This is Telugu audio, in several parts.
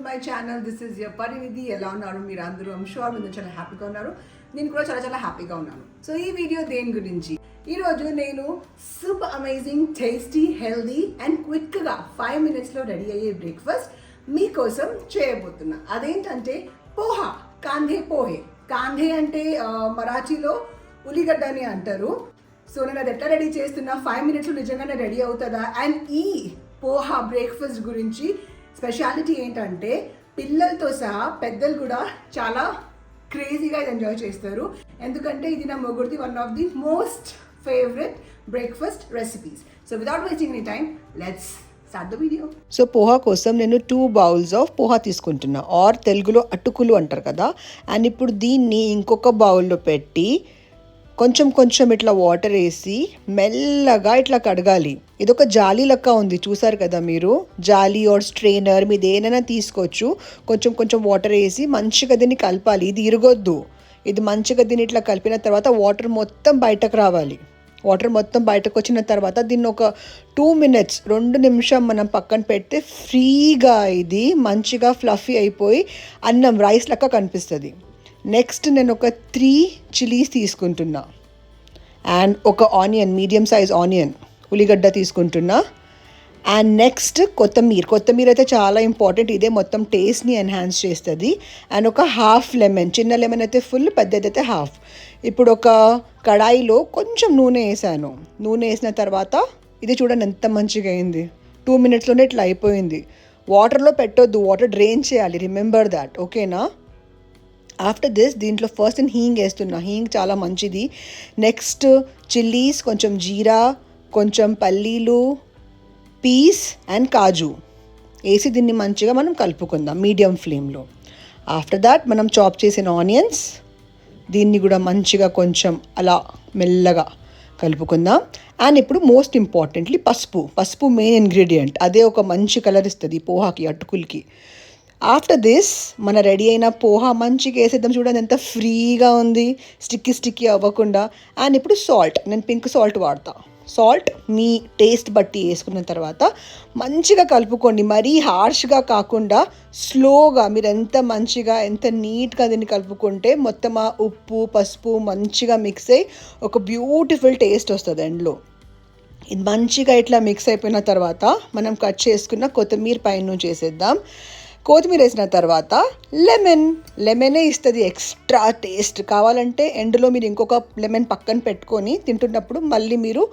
My channel. This is your Parinidhi. ఎలా ఉన్నారు మీరు అందరూ? ఐమ్ షూర్ మీరు చాలా హ్యాపీగా ఉన్నారు. నేను కూడా చాలా చాలా హ్యాపీగా ఉన్నాను. సో ఈ వీడియో దేని గురించి? ఈరోజు నేను super amazing, tasty, healthy and క్విక్గా 5 minutesలో రెడీ అయ్యే బ్రేక్ఫాస్ట్ మీకోసం చేయబోతున్నా. అదేంటంటే పోహా, కాంధే పోహే. కాంధే అంటే మరాఠీలో ఉల్లిగడ్డ అని అంటారు. సో నేను అది ఎట్లా రెడీ చేస్తున్నా, 5 minutesలో నిజంగానే రెడీ అవుతుందా? అండ్ ఈ పోహా బ్రేక్ఫాస్ట్ గురించి స్పెషాలిటీ ఏంటంటే పిల్లలతో సహా పెద్దలు కూడా చాలా క్రేజీగా ఇది ఎంజాయ్ చేస్తారు. ఎందుకంటే ఇది నా మొగుడిది one of the most favourite breakfast recipes. So without wasting any time, let's start the video. So poha కోసం నేను 2 bowls ఆఫ్ పోహా తీసుకుంటున్నా, ఆర్ తెలుగులో అటుకులు అంటారు కదా. అండ్ ఇప్పుడు దీన్ని ఇంకొక బౌల్లో పెట్టి కొంచెం ఇట్లా వాటర్ వేసి మెల్లగా ఇట్లా కడగాలి. ఇదొక జాలీ లెక్క ఉంది, చూసారు కదా మీరు. జాలీ ఆర్ స్ట్రెయినర్ మీద ఏదైనా తీసుకోవచ్చు. కొంచెం వాటర్ వేసి మంచిగా దీన్ని కలపాలి. ఇది ఇరగొద్దు. ఇది మంచిగా దీన్ని ఇట్లా కలిపిన తర్వాత వాటర్ మొత్తం బయటకు రావాలి. వాటర్ మొత్తం బయటకు వచ్చిన తర్వాత దీన్ని ఒక 2 minutes 2 నిమిషం మనం పక్కన పెడితే ఫ్రీగా ఇది మంచిగా ఫ్లఫీ అయిపోయి అన్నం రైస్ లెక్క కనిపిస్తుంది. నెక్స్ట్ నేను ఒక 3 చిల్లీస్ తీసుకుంటున్నా అండ్ ఒక ఆనియన్, మీడియం సైజ్ ఆనియన్, ఉల్లిగడ్డ తీసుకుంటున్నా. అండ్ నెక్స్ట్ కొత్తిమీర అయితే చాలా ఇంపార్టెంట్. ఇదే మొత్తం టేస్ట్ని ఎన్హాన్స్ చేస్తుంది. అండ్ ఒక హాఫ్ లెమన్, చిన్న లెమన్ అయితే ఫుల్, పెద్దదైతే హాఫ్. ఇప్పుడు ఒక కడాయిలో కొంచెం నూనె వేసాను. నూనె వేసిన తర్వాత ఇది చూడండి ఎంత మంచిగా అయింది. 2 minutesలోనే ఇట్లా అయిపోయింది. వాటర్లో పెట్టొద్దు, వాటర్ డ్రైన్ చేయాలి, రిమెంబర్ దాట్, ఓకేనా. ఆఫ్టర్ దిస్ దీంట్లో ఫస్ట్ నేను హీంగ్ వేస్తున్నా. హీంగ్ చాలా మంచిది. నెక్స్ట్ చిల్లీస్, కొంచెం జీరా, కొంచెం పల్లీలు, పీస్ అండ్ కాజు వేసి దీన్ని మంచిగా మనం కలుపుకుందాం మీడియం ఫ్లేమ్లో. ఆఫ్టర్ దాట్ మనం చాప్ చేసిన ఆనియన్స్, దీన్ని కూడా మంచిగా కొంచెం అలా మెల్లగా కలుపుకుందాం. అండ్ ఇప్పుడు మోస్ట్ ఇంపార్టెంట్లీ పసుపు మెయిన్ ఇంగ్రీడియంట్. అదే ఒక మంచి కలర్ ఇస్తుంది పోహాకి, అటుకులకి. ఆఫ్టర్ దిస్ మన రెడీ అయిన పోహా మంచిగా వేసేద్దాం. చూడండి ఎంత ఫ్రీగా ఉంది, స్టిక్కీ అవ్వకుండా. అండ్ ఇప్పుడు సాల్ట్, నేను పింక్ సాల్ట్ వాడతా. సాల్ట్ మీ టేస్ట్ బట్టి వేసుకున్న తర్వాత మంచిగా కలుపుకోండి. మరీ హార్ష్గా కాకుండా స్లోగా. మీరు ఎంత మంచిగా ఎంత నీట్గా దీన్ని కలుపుకుంటే మొత్తం ఆ ఉప్పు పసుపు మంచిగా మిక్స్ అయ్యి ఒక బ్యూటిఫుల్ టేస్ట్ వస్తుంది ఎండ్లో. ఇది మంచిగా ఇట్లా మిక్స్ అయిపోయిన తర్వాత మనం కట్ చేసుకున్న కొత్తిమీర పైన చేసేద్దాం. కొత్తిమీర వేసిన తర్వాత లెమనే ఇస్తుంది ఎక్స్ట్రా టేస్ట్. కావాలంటే ఎండ్లో మీరు ఇంకొక లెమన్ పక్కన పెట్టుకొని తింటున్నప్పుడు మళ్ళీ మీరు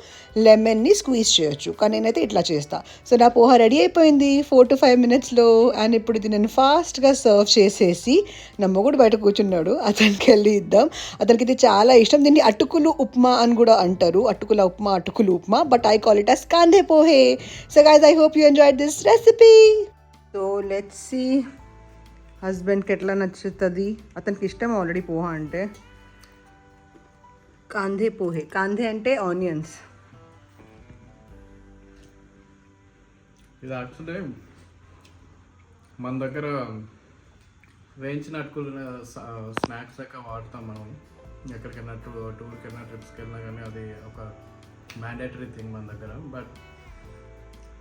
లెమన్ని స్క్వీజ్ చేయొచ్చు. కానీ నేనైతే ఇట్లా చేస్తా. సో నా పోహా రెడీ అయిపోయింది 4 to 5 minutesలో. అండ్ ఇప్పుడు ఇది నేను ఫాస్ట్గా సర్వ్ చేసేసి, నా మొగుడు బయట కూర్చున్నాడు, అతనికి వెళ్ళి ఇద్దాం. అతనికి ఇది చాలా ఇష్టం. దీన్ని అటుకులు ఉప్మా అని కూడా అంటారు. అటుకులు upma, but I call it as Kande Pohe. So guys, I hope you enjoyed this recipe. So let's see హస్బెండ్కి ఎట్లా నచ్చుతుంది. అతనికి ఇష్టం ఆల్రెడీ పోహా అంటే. కాంధే పోహే, కాంధే అంటే ఆనియన్స్. ఇది యాక్చువల్లీ మన దగ్గర వేయించిన అటుకులు స్నాక్స్ లెక్క వాడతాం మనం. ఎక్కడికైనా టూర్కైనా ట్రిప్స్కి వెళ్ళినా కానీ అది ఒక మ్యాండేటరీ థింగ్ మన దగ్గర. బట్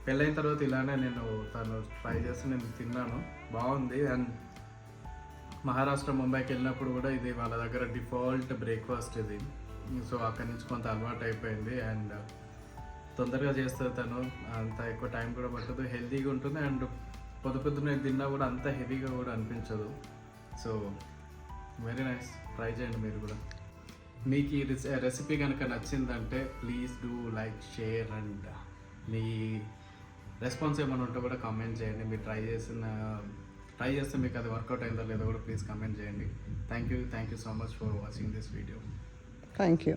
పెళ్ళైన తర్వాత ఇలానే తను ట్రై చేసి నేను తిన్నాను, బాగుంది. అండ్ మహారాష్ట్ర, ముంబైకి వెళ్ళినప్పుడు కూడా ఇది వాళ్ళ దగ్గర డిఫాల్ట్ బ్రేక్ఫాస్ట్ ఇది. సో అక్కడి నుంచి కొంత అలవాటు అయిపోయింది. అండ్ తొందరగా చేస్తుంది తను, అంత ఎక్కువ టైం కూడా పట్టదు, హెల్తీగా ఉంటుంది. అండ్ పొద్దున్న తిన్నా కూడా అంత హెవీగా కూడా అనిపించదు. సో వెరీ నైస్, ట్రై చేయండి మీరు కూడా. మీకు ఈ రెసిపీ కనుక నచ్చిందంటే please do like, share and me response ఏమైనా ఉంటే కూడా కామెంట్ చేయండి. మీరు ట్రై చేస్తే మీకు అది వర్కౌట్ అయిందో లేదో కూడా ప్లీజ్ కామెంట్ చేయండి. Thank you so much for watching this video. Thank you.